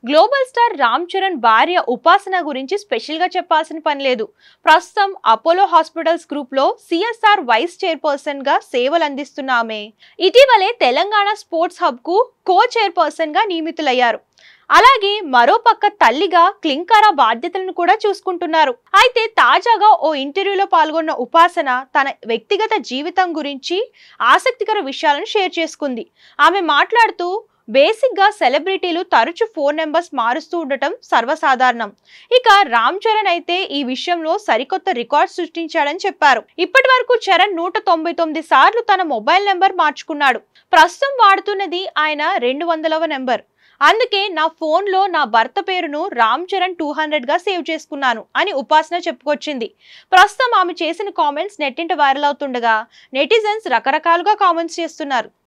Global star Ram Charan భార్య ఉపాసన గురించి స్పెషల్ గా చెప్పాల్సిన పని లేదు. ప్రస్తుతం అపోలో హాస్పిటల్స్ గ్రూప్ లో సిఎస్ఆర్ వైస్ చైర్పర్సన్ గా సేవలు అందిస్తున్న ఆమె ఇటీవలే తెలంగాణ స్పోర్ట్స్ హబ్ కు కో చైర్పర్సన్ గా నియమితులయ్యారు. అలాగే మరోపక్క తల్లిగా క్లింకారా బాధ్యతలను కూడా చూసుకుంటున్నారు. అయితే తాజాగా ఓ ఇంటర్వ్యూలో పాల్గొన్న ఉపాసన తన వ్యక్తిగత జీవితం గురించి ఆసక్తికర విషయాలను షేర్ చేసుకుంది. ఆమె మాట్లాడుతూ బేసిక్ గా సెలబ్రిటీలు తరచు ఫోన్ నెంబర్స్ మారుస్తూ ఉండటం సర్వసాధారణం. ఇక రామ్ చరణ్ అయితే ఈ విషయంలో సరికొత్త రికార్డ్ సృష్టించాడని చెప్పారు. ఇప్పటి వరకు చరణ్ 199 సార్లు తన మొబైల్ నెంబర్ మార్చుకున్నాడు. ప్రస్తుతం వాడుతున్నది ఆయన 200వ నెంబర్. అందుకే నా ఫోన్ లో నా భర్త పేరును రామ్ చరణ్ 200 గా సేవ్ చేసుకున్నాను అని ఉపాసన చెప్పుకొచ్చింది. ప్రస్తుతం ఆమె చేసిన కామెంట్స్ నెట్టింట వైరల్ అవుతుండగా నెటిజన్స్ రకరకాలుగా కామెంట్స్ చేస్తున్నారు.